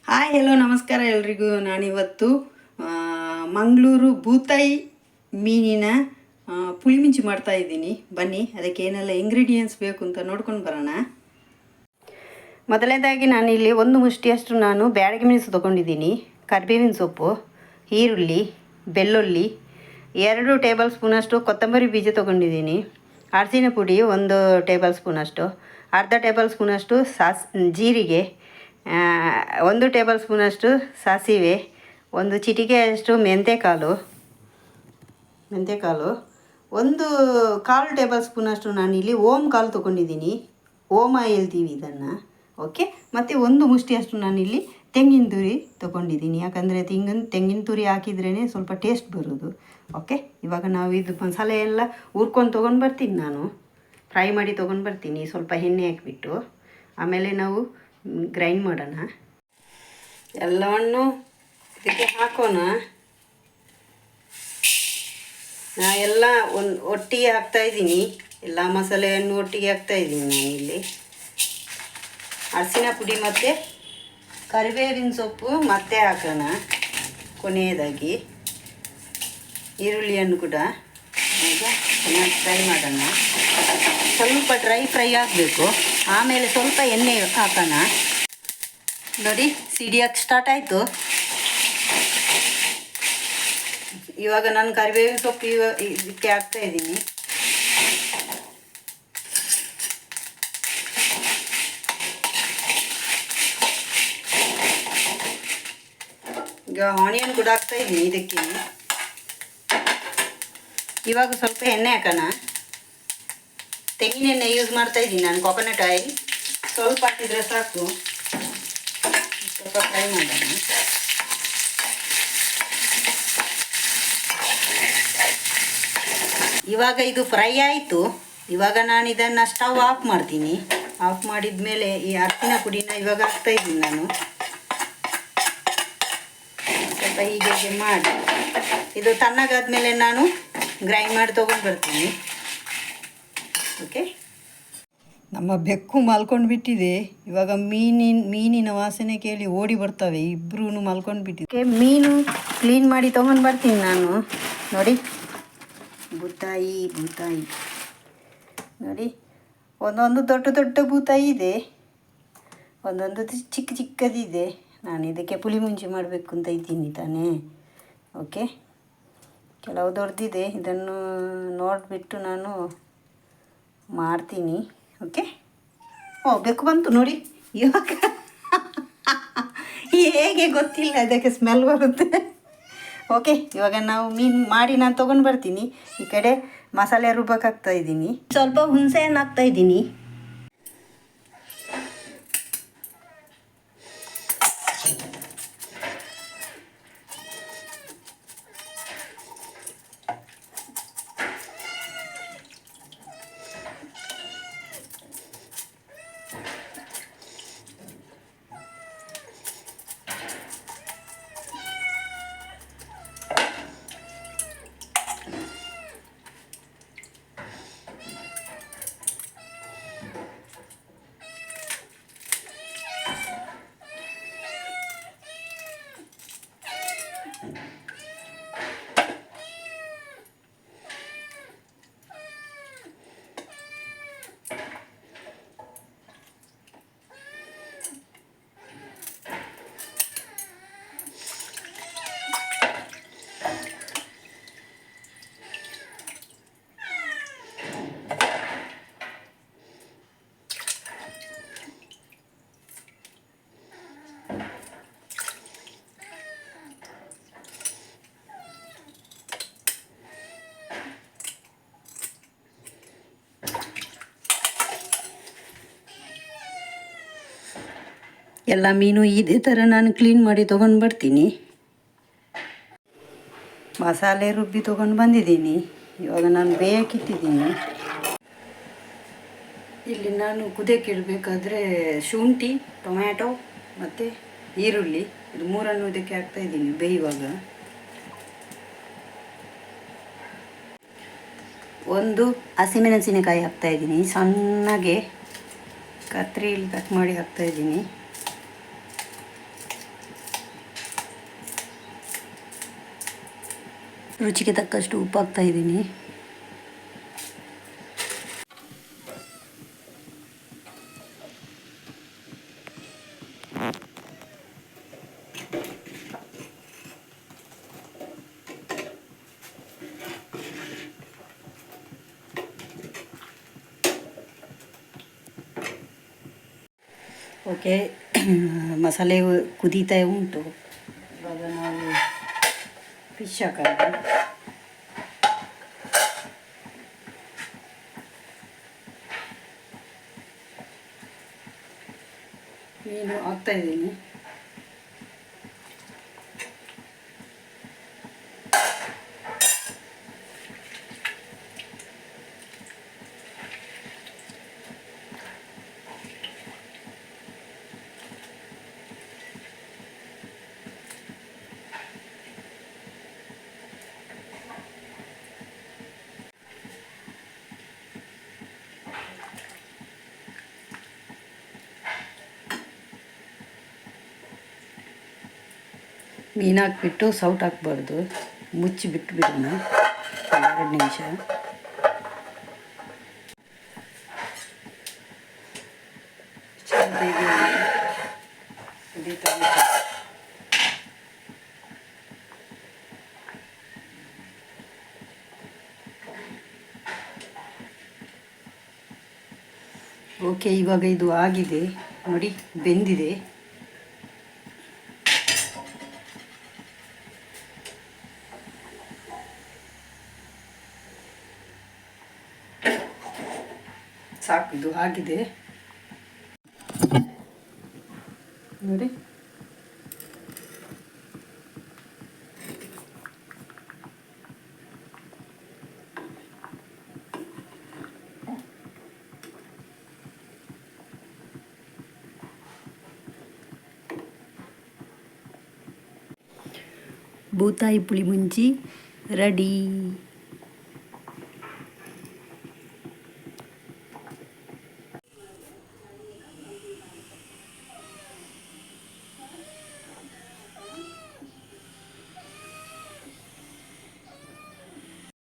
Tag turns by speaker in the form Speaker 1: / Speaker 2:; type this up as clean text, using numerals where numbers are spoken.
Speaker 1: Hi hello ನಮಸ್ಕಾರ ಎಲ್ರಿಗೂ. ನಾನಿವತ್ತು ಮಂಗಳೂರು ಬೂತಾಯಿ ಮೀನಿನ ಪುಳಿಮಿಂಚಿ ಮಾಡ್ತಾ ಇದ್ದೀನಿ. ಬನ್ನಿ ಅದಕ್ಕೆ ಏನೆಲ್ಲ ಇಂಗ್ರೀಡಿಯೆಂಟ್ಸ್ ಬೇಕು ಅಂತ ನೋಡ್ಕೊಂಡು ಬರೋಣ. ಮೊದಲನೇದಾಗಿ ನಾನಿಲ್ಲಿ ಒಂದು ಮುಷ್ಟಿಯಷ್ಟು ನಾನು ಬ್ಯಾಡಗಿ ಮೆಣಸು ತೊಗೊಂಡಿದ್ದೀನಿ, ಕರಿಬೇವಿನ ಸೊಪ್ಪು, ಈರುಳ್ಳಿ, ಬೆಳ್ಳುಳ್ಳಿ, 2 ಟೇಬಲ್ ಸ್ಪೂನಷ್ಟು ಕೊತ್ತಂಬರಿ ಬೀಜ ತೊಗೊಂಡಿದ್ದೀನಿ, ಅರಸಿನ ಪುಡಿ 1 ಟೇಬಲ್ ಸ್ಪೂನಷ್ಟು, ಅರ್ಧ ಟೇಬಲ್ ಸ್ಪೂನಷ್ಟು ಜೀರಿಗೆ, 1 ಟೇಬಲ್ ಸ್ಪೂನಷ್ಟು ಸಾಸಿವೆ, 1 ಚಿಟಿಕೆಯಷ್ಟು ಮೆಂತೆಕಾಳು, 1 ಕಾಲು ಟೇಬಲ್ ಸ್ಪೂನಷ್ಟು ನಾನಿಲ್ಲಿ ಓಮ್ ಕಾಳು ತೊಗೊಂಡಿದ್ದೀನಿ. ಓಮ ಹೇಳ್ತೀವಿ ಇದನ್ನು. ಓಕೆ, ಮತ್ತು 1 ಮುಷ್ಟಿಯಷ್ಟು ನಾನಿಲ್ಲಿ ತೆಂಗಿನ ತುರಿ ತೊಗೊಂಡಿದ್ದೀನಿ. ಯಾಕಂದರೆ ತೆಂಗಿನ ತುರಿ ಹಾಕಿದ್ರೇ ಸ್ವಲ್ಪ ಟೇಸ್ಟ್ ಬರೋದು. ಓಕೆ, ಇವಾಗ ನಾವು ಇದು ಮಸಾಲೆ ಎಲ್ಲ ಹುರ್ಕೊಂಡು ತೊಗೊಂಡು ಬರ್ತೀನಿ. ನಾನು ಫ್ರೈ ಮಾಡಿ ತೊಗೊಂಡು ಬರ್ತೀನಿ ಸ್ವಲ್ಪ ಎಣ್ಣೆ ಹಾಕಿಬಿಟ್ಟು. ಆಮೇಲೆ ನಾವು ಗ್ರೈಂಡ್ ಮಾಡೋಣ. ಎಲ್ಲವನ್ನು ಇದಕ್ಕೆ ಹಾಕೋಣ. ನಾ ಎಲ್ಲ ಒಟ್ಟಿಗೆ ಹಾಕ್ತಾಯಿದ್ದೀನಿ. ಎಲ್ಲ ಮಸಾಲೆಯನ್ನು ಒಟ್ಟಿಗೆ ಹಾಕ್ತಾಯಿದ್ದೀನಿ ನಾನಿಲ್ಲಿ. ಅರಸಿನ ಪುಡಿ ಮತ್ತು ಕರಿಬೇವಿನ ಸೊಪ್ಪು ಮತ್ತೆ ಹಾಕೋಣ ಕೊನೆಯದಾಗಿ. ಈರುಳ್ಳಿಯನ್ನು ಕೂಡ ಈಗ ಚೆನ್ನಾಗಿ ಫ್ರೈ ಮಾಡೋಣ. ಸ್ವಲ್ಪ ಫ್ರೈ ಆಗಬೇಕು. ಆಮೇಲೆ ಸ್ವಲ್ಪ ಎಣ್ಣೆ ಹಾಕೋಣ. ನೋಡಿ, ಸಿಡಿಯೋಕ್ಕೆ ಸ್ಟಾರ್ಟ್ ಆಯಿತು. ಇವಾಗ ನಾನು ಕರಿಬೇವಿನ ಸೊಪ್ಪು ಇದಕ್ಕೆ ಹಾಕ್ತಾಯಿದ್ದೀನಿ. ಈಗ ಆನಿಯನ್ ಕೂಡ ಹಾಕ್ತಾಯಿದ್ದೀನಿ ಇದಕ್ಕೆ. ಇವಾಗ ಸ್ವಲ್ಪ ಎಣ್ಣೆ ಹಾಕೋಣ. ತೆಂಗಿನ ಎಣ್ಣೆ ಯೂಸ್ ಮಾಡ್ತಾಯಿದ್ದೀನಿ ನಾನು, ಕೊಕೊನಟ್ ಆಯಿಲ್. ಸ್ವಲ್ಪ ಹಾಕಿದರೆ ಸಾಕು. ಸ್ವಲ್ಪ ಫ್ರೈ ಮಾಡೋಣ. ಇವಾಗ ಇದು ಫ್ರೈ ಆಯಿತು. ಇವಾಗ ನಾನು ಇದನ್ನು ಸ್ಟವ್ ಆಫ್ ಮಾಡ್ತೀನಿ. ಆಫ್ ಮಾಡಿದ ಮೇಲೆ ಈ ಅರಸಿನ ಪುಡಿನ ಇವಾಗ ಹಾಕ್ತಾಯಿದ್ದೀನಿ ನಾನು. ಸ್ವಲ್ಪ ಹೀಗೆ ಮಾಡಿ ಇದು ತಣ್ಣಗಾದ್ಮೇಲೆ ನಾನು ಗ್ರೈಂಡ್ ಮಾಡಿ ತೊಗೊಂಡು ಬರ್ತೀನಿ. ಓಕೆ, ನಮ್ಮ ಬೆಕ್ಕು ಮಲ್ಕೊಂಡು ಬಿಟ್ಟಿದೆ. ಇವಾಗ ಮೀನಿನ ವಾಸನೆ ಕೇಳಿ ಓಡಿ ಬರ್ತವೆ. ಇಬ್ಬರೂ ಮಲ್ಕೊಂಡು ಬಿಟ್ಟಿದೆ. ಮೀನು ಕ್ಲೀನ್ ಮಾಡಿ ತೊಗೊಂಡು ಬರ್ತೀನಿ ನಾನು. ನೋಡಿ, ಬೂತಾಯಿ ನೋಡಿ, ಒಂದೊಂದು ದೊಡ್ಡ ಬೂತಾಯಿ ಇದೆ, ಒಂದೊಂದು ಚಿಕ್ಕದಿದೆ. ನಾನು ಇದಕ್ಕೆ ಪುಳಿ ಮುಂಚಿ ಮಾಡಬೇಕು ಅಂತ ಇದ್ದೀನಿ ತಾನೇ. ಓಕೆ, ಕೆಲವು ದೊಡ್ಡದಿದೆ. ಇದನ್ನು ನೋಡಿಬಿಟ್ಟು ನಾನು ಮಾಡ್ತೀನಿ. ಓಕೆ, ಬೆಕ್ಕು ಬಂತು ನೋಡಿ. ಇವಾಗ ಹೇಗೆ ಗೊತ್ತಿಲ್ಲ, ಅದಕ್ಕೆ ಸ್ಮೆಲ್ ಬರುತ್ತೆ. ಓಕೆ, ಇವಾಗ ನಾವು ಮೀನು ಮಾಡಿ ನಾನು ತೊಗೊಂಡು ಬರ್ತೀನಿ. ಈ ಕಡೆ ಮಸಾಲೆ ರುಬ್ಬಕ್ಕೆ ಹಾಕ್ತಾಯಿದ್ದೀನಿ. ಸ್ವಲ್ಪ ಹುಣಸೆ ಹಣ್ಣು ಹಾಕ್ತಾಯಿದ್ದೀನಿ. ಎಲ್ಲ ಮೀನು ಇದೇ ಥರ ನಾನು ಕ್ಲೀನ್ ಮಾಡಿ ತೊಗೊಂಡು ಬರ್ತೀನಿ. ಮಸಾಲೆ ರುಬ್ಬಿ ತೊಗೊಂಡು ಬಂದಿದ್ದೀನಿ. ಇವಾಗ ನಾನು ಬೇಯಕ್ಕಿಟ್ಟಿದ್ದೀನಿ. ಇಲ್ಲಿ ನಾನು ಕುದಿಯಕ್ಕೆ ಇಡಬೇಕಾದ್ರೆ ಶುಂಠಿ, ಟೊಮ್ಯಾಟೊ ಮತ್ತು ಈರುಳ್ಳಿ ಇದು 3 ಇದಕ್ಕೆ ಹಾಕ್ತಾಯಿದ್ದೀನಿ ಬೇಯುವಾಗ. 1 ಹಸಿಮೆಣಸಿನಕಾಯಿ ಹಾಕ್ತಾಯಿದ್ದೀನಿ, ಸಣ್ಣಗೆ ಕತ್ರಿಯಲ್ಲಿ ಕಟ್ ಮಾಡಿ ಹಾಕ್ತಾಯಿದ್ದೀನಿ. ರುಚಿಗೆ ತಕ್ಕಷ್ಟು ಉಪ್ಪು ಹಾಕ್ತಾ ಇದ್ದೀನಿ. ಓಕೆ, ಮಸಾಲೆ ಕುದೀತಾ ಉಂಟು. ಇವಾಗ ನಾವು ಫಿಶ್ ಹಾಕೋದು. ಮೀನು ಹಾಕ್ತಾ ಇದ್ದೀನಿ. ಮೀನು ಹಾಕ್ಬಿಟ್ಟು ಸೌಟ್ ಹಾಕ್ಬಾರ್ದು, ಮುಚ್ಚಿ ಬಿಟ್ಟು ಬಿಡೋಣ 2 ನಿಮಿಷ. ಓಕೆ, ಇವಾಗ ಇದು ಆಗಿದೆ ನೋಡಿ, ಬೆಂದಿದೆ. ಸಾಕು, ಇದು ಆಗಿದೆ ನೋಡಿ. ಬೂತಾಯಿ ಪುಳಿ ಮುಂಚಿ ರೆಡಿ.